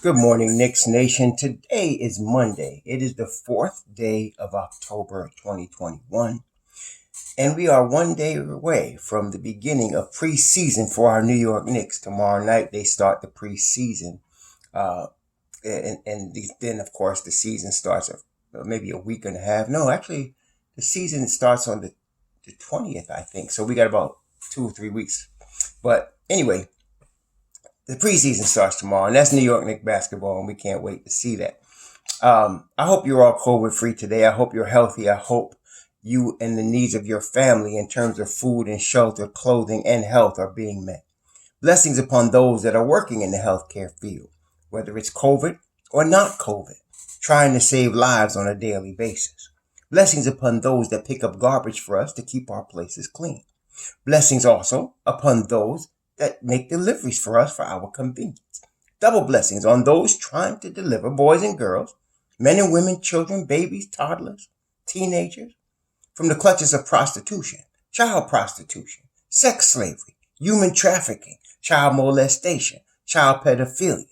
Good morning, Knicks Nation. Today is Monday. It is the fourth day of October 2021, and we are one day away from the beginning of preseason for our New York Knicks. Tomorrow night, they start the preseason. And then, of course, the season starts maybe a week and a half. No, actually, the season starts on the 20th, I think. So we got about 2 or 3 weeks. But anyway, the preseason starts tomorrow, and that's New York Knicks basketball, and we can't wait to see that. I hope you're all COVID-free today. I hope you're healthy. I hope you and the needs of your family in terms of food and shelter, clothing, and health are being met. Blessings upon those that are working in the healthcare field, whether it's COVID or not COVID, trying to save lives on a daily basis. Blessings upon those that pick up garbage for us to keep our places clean. Blessings also upon those that make deliveries for us for our convenience. Double blessings on those trying to deliver, boys and girls, men and women, children, babies, toddlers, teenagers, from the clutches of prostitution, child prostitution, sex slavery, human trafficking, child molestation, child pedophilia,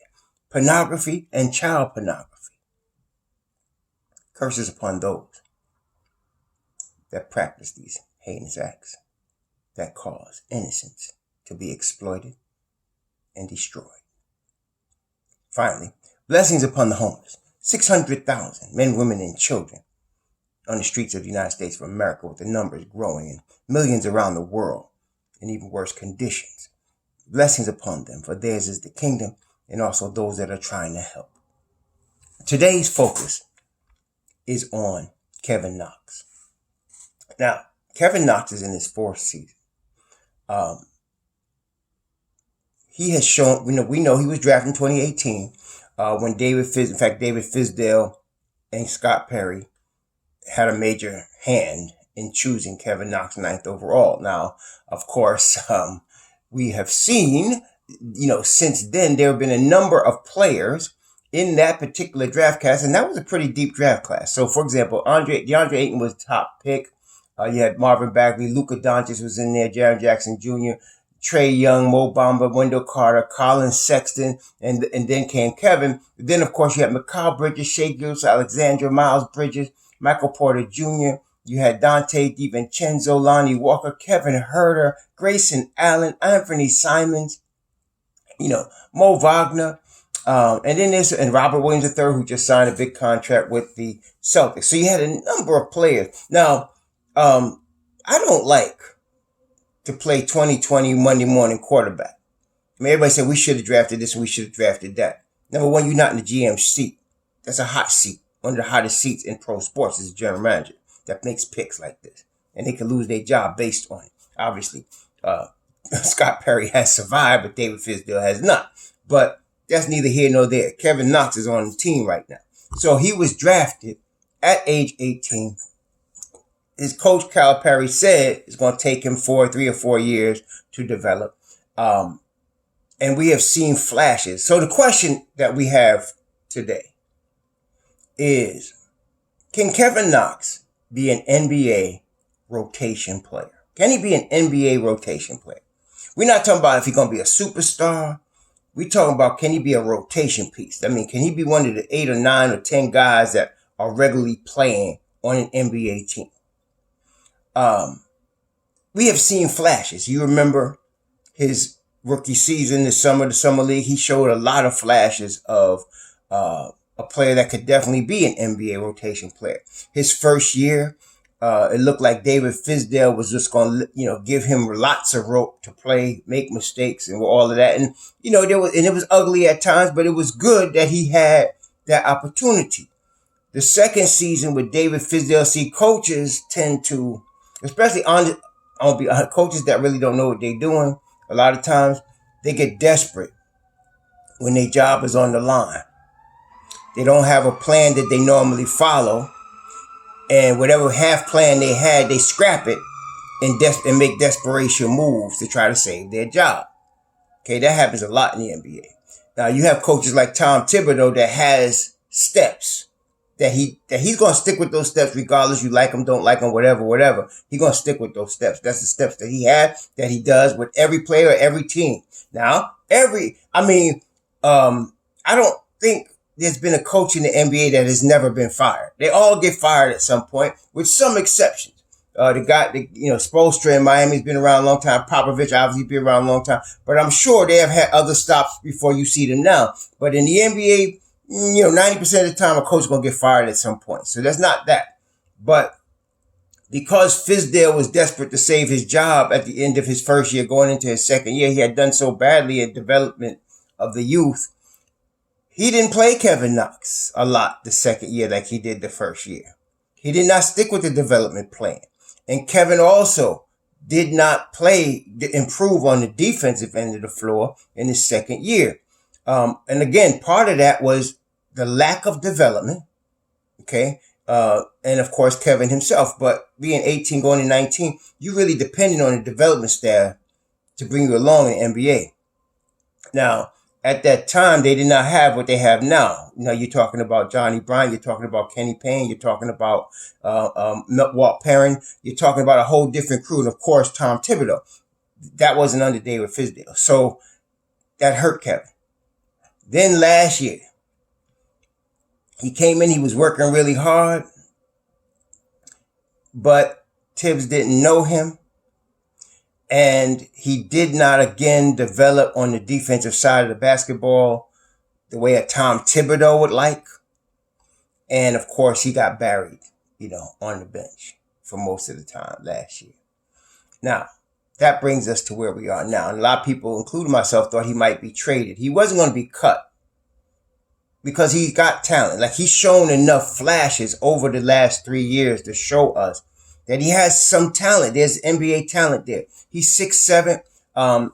pornography, and child pornography. Curses upon those that practice these heinous acts that cause innocence to be exploited and destroyed. Finally, blessings upon the homeless. 600,000 men, women, and children on the streets of the United States of America, with the numbers growing, and millions around the world in even worse conditions. Blessings upon them, for theirs is the kingdom, and also those that are trying to help. Today's focus is on Kevoin Knox. Now, Kevoin Knox is in his fourth season. He has shown, we know he was drafted in 2018 when David Fizdale and Scott Perry had a major hand in choosing Kevoin Knox 9th overall. Now, of course, we have seen, since then there have been a number of players in that particular draft class, and that was a pretty deep draft class. So, for example, DeAndre Ayton was top pick. You had Marvin Bagley, Luka Doncic was in there, Jaren Jackson Jr., Trey Young, Mo Bamba, Wendell Carter, Colin Sexton, and then came Kevin. Then, of course, you had Mikal Bridges, Shai Gilgeous-Alexander, Miles Bridges, Michael Porter Jr., you had Dante DiVincenzo, Lonnie Walker, Kevin Huerter, Grayson Allen, Anthony Simons, Mo Wagner, and then and Robert Williams III, who just signed a big contract with the Celtics. So you had a number of players. Now, I don't like to play 2020 Monday morning quarterback. Everybody said we should have drafted this and we should have drafted that. Number one, you're not in the GM seat. That's a hot seat. One of the hottest seats in pro sports is a general manager that makes picks like this. And they can lose their job based on it. Obviously, Scott Perry has survived, but David Fizdale has not. But that's neither here nor there. Kevoin Knox is on the team right now. So he was drafted at age 18. His coach, Calipari, said it's going to take him 3 or 4 years to develop. And we have seen flashes. So the question that we have today is, can Kevoin Knox be an NBA rotation player? Can he be an NBA rotation player? We're not talking about if he's going to be a superstar. We're talking about, can he be a rotation piece? I mean, can he be one of the 8 or 9 or 10 guys that are regularly playing on an NBA team? We have seen flashes. You remember his rookie season, the summer league. He showed a lot of flashes of a player that could definitely be an NBA rotation player. His first year, it looked like David Fizdale was just going to, give him lots of rope to play, make mistakes, and all of that. And it was ugly at times, but it was good that he had that opportunity. The second season with David Fizdale, coaches tend to, especially coaches that really don't know what they're doing, a lot of times they get desperate when their job is on the line. They don't have a plan that they normally follow, and whatever half plan they had, they scrap it and make desperation moves to try to save their job. Okay, that happens a lot in the NBA. Now you have coaches like Tom Thibodeau that has steps. That he's going to stick with those steps regardless you like him, don't like him, whatever. He's going to stick with those steps. That's the steps that he had, that he does with every player, every team. Now, I don't think there's been a coach in the NBA that has never been fired. They all get fired at some point, with some exceptions. Spoelstra in Miami's been around a long time. Popovich obviously been around a long time. But I'm sure they have had other stops before you see them now. But in the NBA, 90% of the time a coach is going to get fired at some point. So that's not that. But because Fizdale was desperate to save his job at the end of his first year, going into his second year, he had done so badly in development of the youth. He didn't play Kevoin Knox a lot the second year like he did the first year. He did not stick with the development plan. And Kevin also did not improve on the defensive end of the floor in his second year. And again, part of that was the lack of development. Okay. And of course, Kevin himself. But being 18 going to 19, you really depended on the development staff to bring you along in the NBA. Now, at that time, they did not have what they have now. You're talking about Johnny Bryant, you're talking about Kenny Payne, you're talking about Walt Perrin, you're talking about a whole different crew, and of course, Tom Thibodeau. That wasn't under David Fizdale. So that hurt Kevin. Then last year, he came in, he was working really hard, but Tibbs didn't know him. And he did not again develop on the defensive side of the basketball the way a Tom Thibodeau would like. And of course, he got buried, on the bench for most of the time last year. Now, that brings us to where we are now. And a lot of people, including myself, thought he might be traded. He wasn't going to be cut because he's got talent. Like, he's shown enough flashes over the last 3 years to show us that he has some talent. There's NBA talent there. He's 6'7".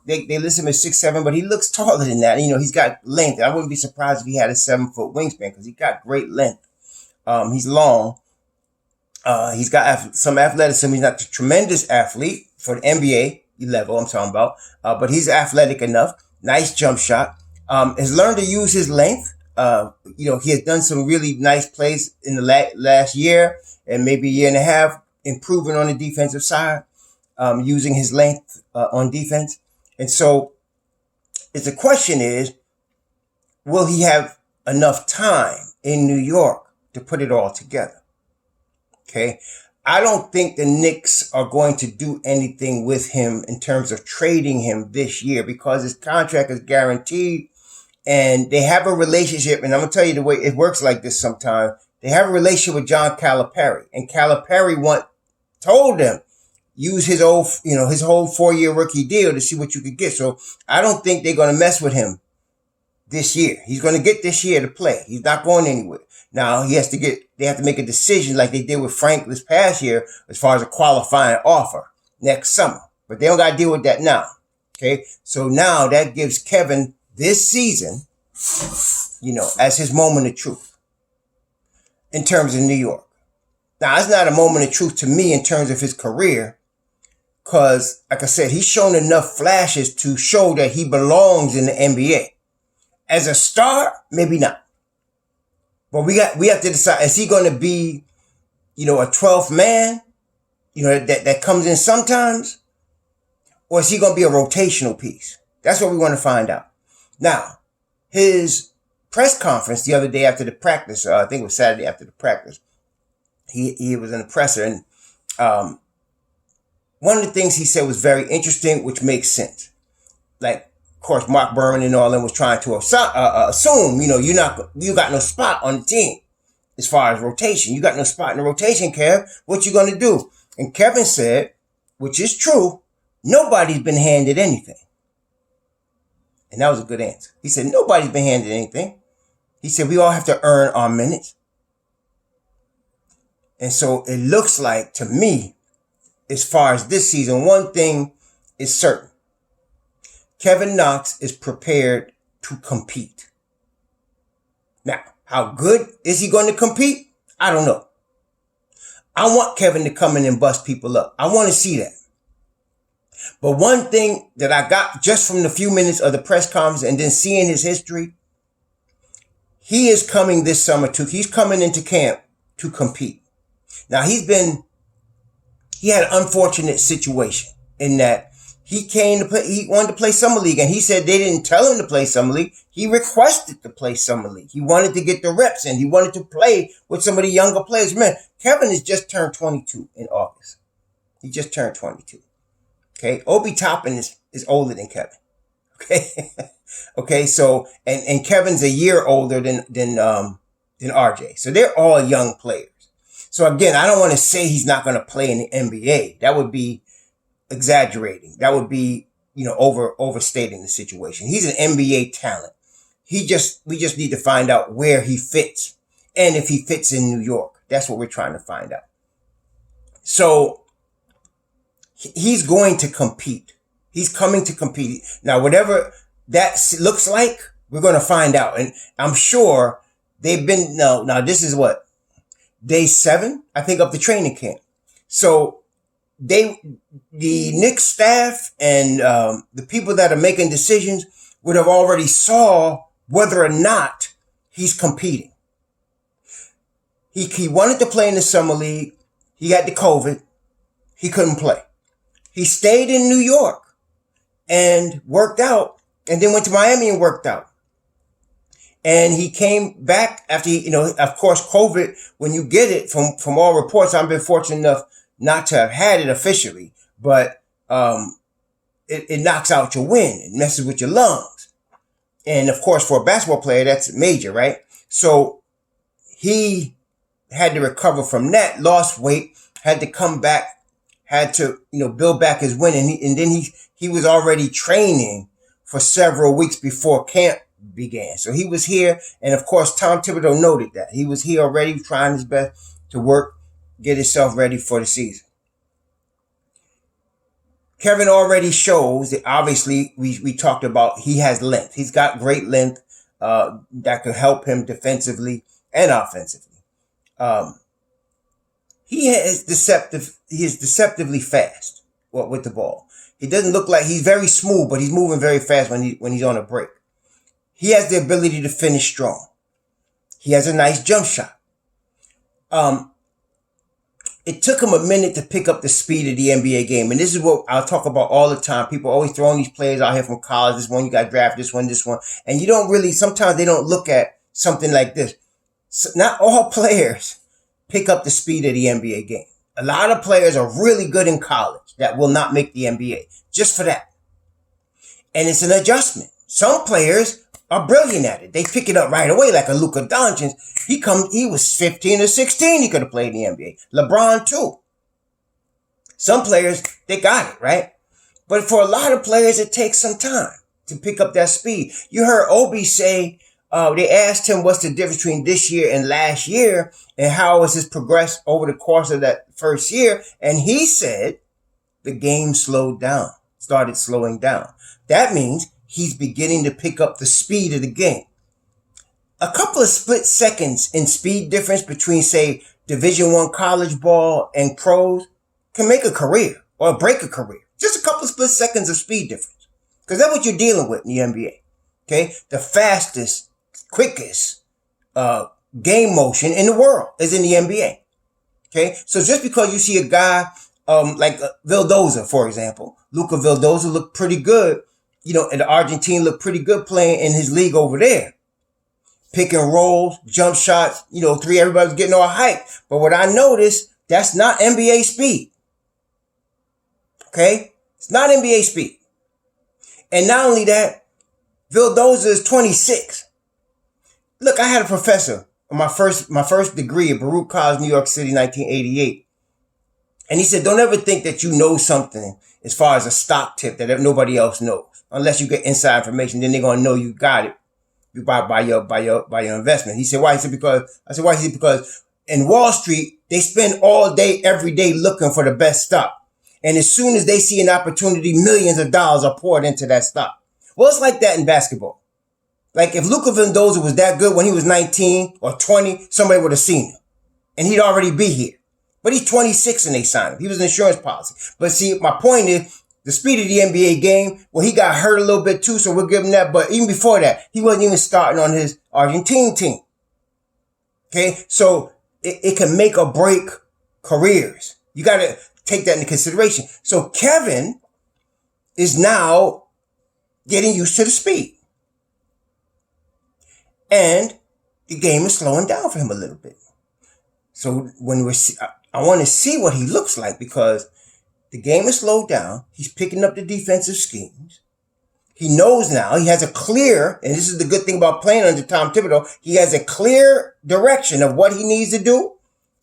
They list him as 6'7", but he looks taller than that. He's got length. I wouldn't be surprised if he had a 7-foot wingspan because he got great length. He's long. He's got some athleticism. He's not a tremendous athlete for the NBA level I'm talking about, but he's athletic enough. Nice jump shot. Has learned to use his length. He has done some really nice plays in the last year and maybe a year and a half, improving on the defensive side, using his length on defense. And so the question is, will he have enough time in New York to put it all together? Okay. I don't think the Knicks are going to do anything with him in terms of trading him this year because his contract is guaranteed and they have a relationship. And I'm going to tell you the way it works like this sometimes. They have a relationship with John Calipari, and Calipari told them, use his whole 4-year rookie deal to see what you could get. So I don't think they're going to mess with him this year. He's going to get this year to play. He's not going anywhere. Now they have to make a decision like they did with Frank this past year as far as a qualifying offer next summer, but they don't got to deal with that now. Okay. So now that gives Kevin this season, as his moment of truth in terms of New York. Now, it's not a moment of truth to me in terms of his career because, like I said, he's shown enough flashes to show that he belongs in the NBA. As a star, maybe not. But we have to decide, is he going to be, a 12th man, that comes in sometimes? Or is he going to be a rotational piece? That's what we want to find out. Now, his press conference the other day after the practice, I think it was Saturday after the practice, he was in the presser, and one of the things he said was very interesting, which makes sense. Like, of course, Mark Berman and all them was trying to assume, you got no spot on the team as far as rotation. You got no spot in the rotation, Kev. What you gonna do? And Kevin said, which is true, nobody's been handed anything. And that was a good answer. He said, nobody's been handed anything. He said, we all have to earn our minutes. And so it looks like, to me, as far as this season, one thing is certain. Kevoin Knox is prepared to compete. Now, how good is he going to compete? I don't know. I want Kevin to come in and bust people up. I want to see that. But one thing that I got just from the few minutes of the press conference and then seeing his history, he is coming this summer he's coming into camp to compete. Now he had an unfortunate situation in that He came to play. He wanted to play summer league, and he said they didn't tell him to play summer league. He requested to play summer league. He wanted to get the reps in. He wanted to play with some of the younger players. Man, Kevin has just turned 22 in August. He just turned 22. Okay, Obi Toppin is older than Kevin. Okay, okay. So and Kevin's a year older than RJ. So they're all young players. So again, I don't want to say he's not going to play in the NBA. That would be exaggerating. That would be, overstating the situation. He's an NBA talent. We just need to find out where he fits and if he fits in New York. That's what we're trying to find out. So he's going to compete. He's coming to compete. Now, whatever that looks like, we're going to find out. And I'm sure they've been, now this is what? Day 7, I think, of the training camp. So the Knicks staff and the people that are making decisions would have already saw whether or not he's competing. He wanted to play in the summer league. He got the COVID. He couldn't play. He stayed in New York and worked out, and then went to Miami and worked out. And he came back after of course, COVID, when you get it from all reports, I've been fortunate enough not to have had it officially, but it knocks out your wind. It messes with your lungs. And of course, for a basketball player, that's major, right? So he had to recover from that, lost weight, had to come back, had to, build back his wind. And then he was already training for several weeks before camp began. So he was here. And of course, Tom Thibodeau noted that. He was here already trying his best to work, get himself ready for the season. Kevin already shows that, obviously, we talked about, he has length. He's got great length that could help him defensively and offensively. He is deceptively fast with the ball. He doesn't look like, he's very smooth, but he's moving very fast when he's on a break. He has the ability to finish strong. He has a nice jump shot. It took him a minute to pick up the speed of the NBA game. And this is what I'll talk about all the time. People always throwing these players out here from college. This one, you got drafted, this one. And you don't really, sometimes they don't look at something like this. So not all players pick up the speed of the NBA game. A lot of players are really good in college that will not make the NBA just for that. And it's an adjustment. Some players are brilliant at it. They pick it up right away, like a Luka Doncic. He was 15 or 16. He could have played in the NBA. LeBron too. Some players, they got it, right? But for a lot of players, it takes some time to pick up that speed. You heard Obi say, they asked him what's the difference between this year and last year and how has this progressed over the course of that first year. And he said the game started slowing down. That means he's beginning to pick up the speed of the game. A couple of split seconds in speed difference between, say, Division I college ball and pros can make a career or break a career. Just a couple of split seconds of speed difference. Because that's what you're dealing with in the NBA. Okay? The fastest, quickest game motion in the world is in the NBA. Okay? So just because you see a guy like Vildoza, for example, Luka Vildoza looked pretty good, and the Argentine looked pretty good playing in his league over there. Pick and rolls, jump shots, three, everybody's getting all hyped. But what I noticed, that's not NBA speed. Okay? It's not NBA speed. And not only that, Vildoza is 26. Look, I had a professor on my first degree at Baruch College, New York City, 1988. And he said, don't ever think that you know something as far as a stock tip that nobody else knows. Unless you get inside information, then they're going to know you got it by your investment. He said, why? He said, because, I said, why? He said, because in Wall Street, they spend all day, every day looking for the best stock. And as soon as they see an opportunity, millions of dollars are poured into that stock. Well, it's like that in basketball. Like if Luka Vildoza was that good when he was 19 or 20, somebody would have seen him. And he'd already be here. But he's 26 and they signed him. He was an insurance policy. But see, my point is, the speed of the NBA game, well, he got hurt a little bit too, so we'll give him that. But even before that, he wasn't even starting on his Argentine team. Okay? So it can make or break careers. You got to take that into consideration. So Kevin is now getting used to the speed. And the game is slowing down for him a little bit. So I want to see what he looks like, because the game is slowed down. He's picking up the defensive schemes. He knows now. He has a clear, and this is the good thing about playing under Tom Thibodeau, he has a clear direction of what he needs to do,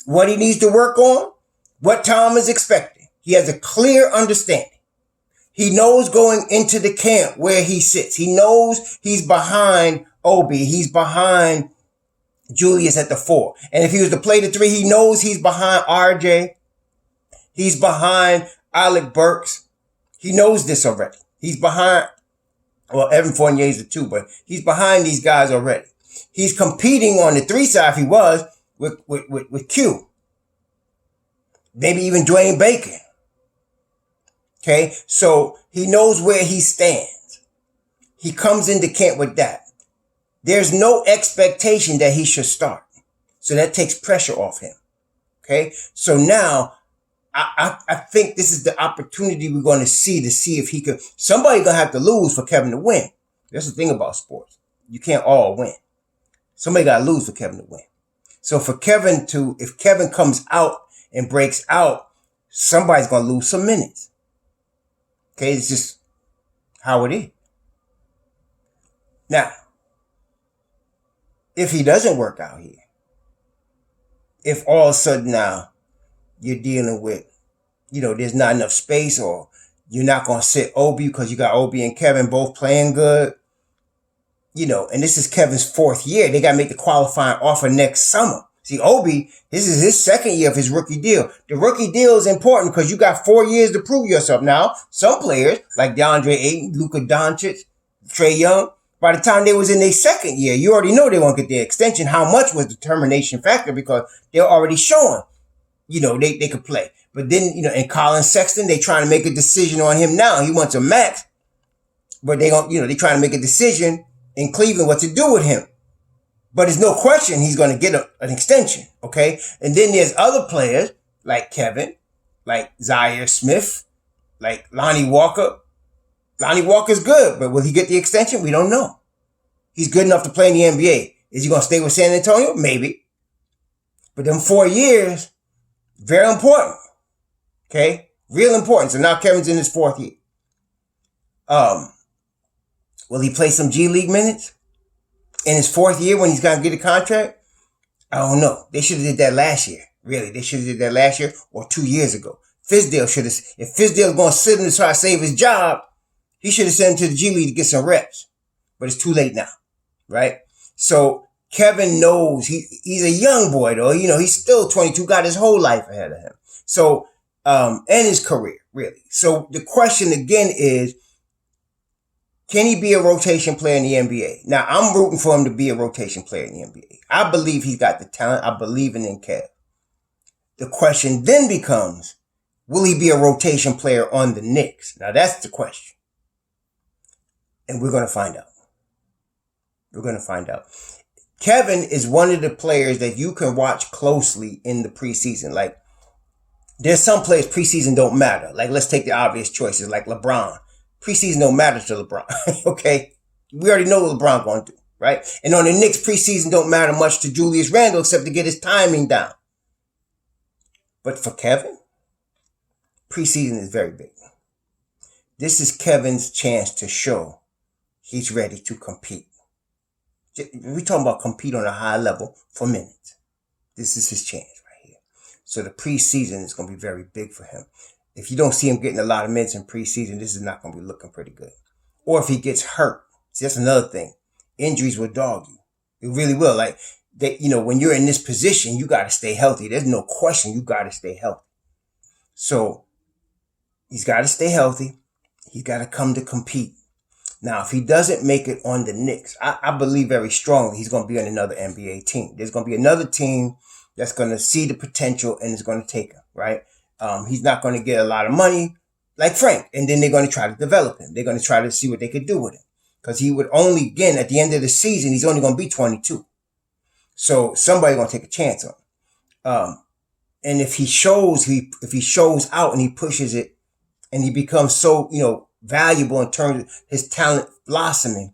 what he needs to work on, what Tom is expecting. He has a clear understanding. He knows going into the camp where he sits. He knows he's behind Obi. He's behind Julius at the 4. And if he was to play the 3, he knows he's behind RJ. He's behind Alec Burks. He knows this already. He's behind, well, Evan Fournier's the 2, but he's behind these guys already. He's competing on the 3 side, if he was, with Q. Maybe even Dwayne Bacon. Okay, so he knows where he stands. He comes into camp with that. There's no expectation that he should start. So that takes pressure off him. Okay, so now I think this is the opportunity we're going to see if he could. Somebody's going to have to lose for Kevin to win. That's the thing about sports. You can't all win. Somebody got to lose for Kevin to win. So for Kevin if Kevin comes out and breaks out, somebody's going to lose some minutes. Okay, it's just how it is. Now, if he doesn't work out here, if all of a sudden now you're dealing with, there's not enough space, or you're not going to sit Obi because you got Obi and Kevin both playing good, and this is Kevin's 4th year. They got to make the qualifying offer next summer. See, Obi, this is his 2nd year of his rookie deal. The rookie deal is important because you got 4 years to prove yourself. Now, some players like DeAndre Ayton, Luka Doncic, Trae Young, by the time they was in their 2nd year, you already know they won't get their extension. How much was the determination factor, because they're already showing, they could play. But then, and Colin Sexton, they trying to make a decision on him now. He wants a max, but they trying to make a decision in Cleveland what to do with him. But there's no question he's going to get an extension, okay? And then there's other players like Kevin, like Zaire Smith, like Lonnie Walker. Lonnie Walker's good, but will he get the extension? We don't know. He's good enough to play in the NBA. Is he going to stay with San Antonio? Maybe. But them 4 years, very important, okay? Real important. So now Kevin's in his 4th year. Will he play some G League minutes in his 4th year when he's going to get a contract? I don't know. They should have did that last year. Really, they should have did that last year or 2 years ago. Fizdale should have. If Fizdale's going to sit him to try to save his job, he should have sent him to the G League to get some reps. But it's too late now, right? So Kevin knows he's a young boy though. He's still 22, got his whole life ahead of him. So, and his career, really. So the question again is, can he be a rotation player in the NBA? Now, I'm rooting for him to be a rotation player in the NBA. I believe he's got the talent. I believe in Kev. The question then becomes, will he be a rotation player on the Knicks? Now, that's the question. And we're going to find out. We're going to find out. Kevin is one of the players that you can watch closely in the preseason. Like, there's some players preseason don't matter. Like, let's take the obvious choices, like LeBron. Preseason don't matter to LeBron, okay? We already know what LeBron going to do, right? And on the Knicks, preseason don't matter much to Julius Randle except to get his timing down. But for Kevin, preseason is very big. This is Kevin's chance to show he's ready to compete. We're talking about compete on a high level for minutes. This is his chance right here. So the preseason is going to be very big for him. If you don't see him getting a lot of minutes in preseason, this is not going to be looking pretty good. Or if he gets hurt. See, that's another thing. Injuries will dog you. It really will. Like, when you're in this position, you got to stay healthy. There's no question you got to stay healthy. So he's got to stay healthy. He's got to come to compete. Now, if he doesn't make it on the Knicks, I believe very strongly he's going to be on another NBA team. There's going to be another team that's going to see the potential and is going to take him, right? He's not going to get a lot of money like Frank. And then they're going to try to develop him. They're going to try to see what they could do with him. Because he would only, again, at the end of the season, he's only going to be 22. So somebody's going to take a chance on him. And if he shows out and he pushes it and he becomes so, valuable in terms of his talent blossoming,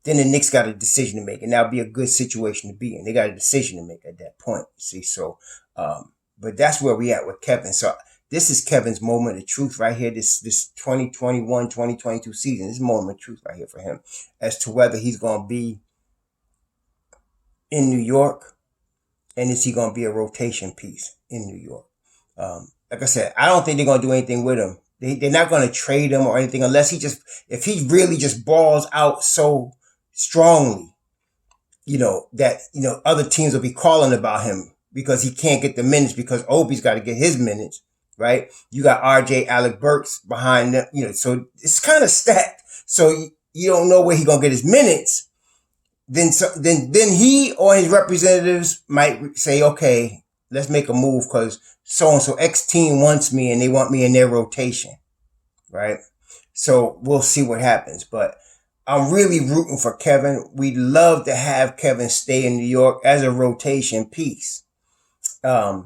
then the Knicks got a decision to make, and that'll be a good situation to be in. They got a decision to make at that point. See, so, but that's where we at with Kevin. So this is Kevin's moment of truth right here. This 2021-2022 season, this moment of truth right here for him, as to whether he's going to be in New York, and is he going to be a rotation piece in New York? Like I said, I don't think they're going to do anything with him. They're not going to trade him or anything unless if he really just balls out so strongly, that, other teams will be calling about him because he can't get the minutes because Obi's got to get his minutes, right? You got RJ Alec Burks behind them, so it's kind of stacked. So you don't know where he's going to get his minutes. Then he or his representatives might say, okay, let's make a move because so-and-so X team wants me and they want me in their rotation, right? So we'll see what happens. But I'm really rooting for Kevin. We'd love to have Kevin stay in New York as a rotation piece. It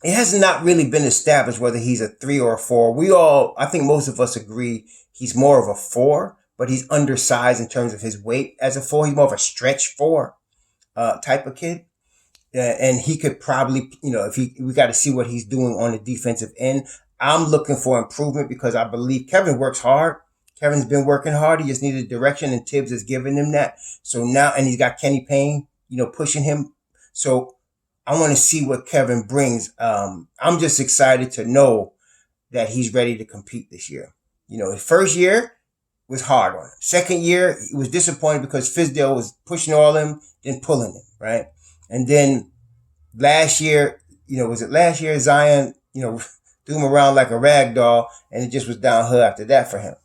has not really been established whether he's a 3 or a 4. I think most of us agree he's more of a 4, but he's undersized in terms of his weight as a 4. He's more of a stretch 4 type of kid. And he could probably, we got to see what he's doing on the defensive end. I'm looking for improvement because I believe Kevin works hard. Kevin's been working hard. He just needed direction, and Tibbs is giving him that. So now, and he's got Kenny Payne, pushing him. So I want to see what Kevin brings. I'm just excited to know that he's ready to compete this year. His first year was hard on him. Second year, he was disappointed because Thibodeau was pushing all him, then pulling him, right? And then last year, Zion, threw him around like a rag doll, and it just was downhill after that for him.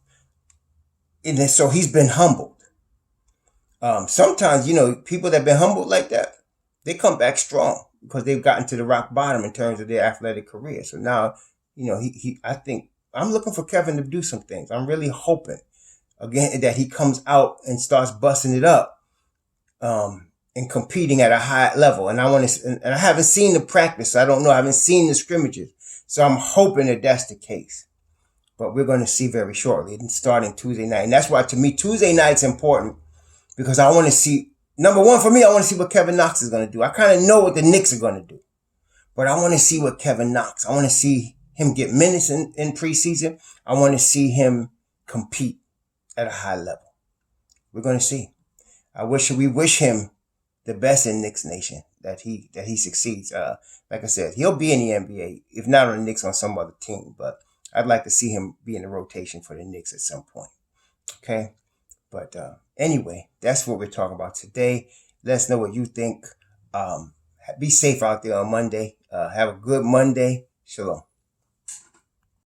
And then, so he's been humbled. Sometimes, people that have been humbled like that, they come back strong because they've gotten to the rock bottom in terms of their athletic career. So now, I think I'm looking for Kevin to do some things. I'm really hoping, again, that he comes out and starts busting it up. And competing at a high level. And I haven't seen the practice. So I don't know. I haven't seen the scrimmages. So I'm hoping that that's the case. But we're going to see very shortly, starting Tuesday night. And that's why, to me, Tuesday night's important because I want to see, number one, for me, I want to see what Kevoin Knox is going to do. I kind of know what the Knicks are going to do. But I want to see what Kevoin Knox. I want to see him get minutes in preseason. I want to see him compete at a high level. We're going to see. We wish him the best in Knicks Nation, that he succeeds. Like I said, he'll be in the NBA, if not on the Knicks, on some other team. But I'd like to see him be in the rotation for the Knicks at some point. Okay? But anyway, that's what we're talking about today. Let us know what you think. Be safe out there on Monday. Have a good Monday. Shalom.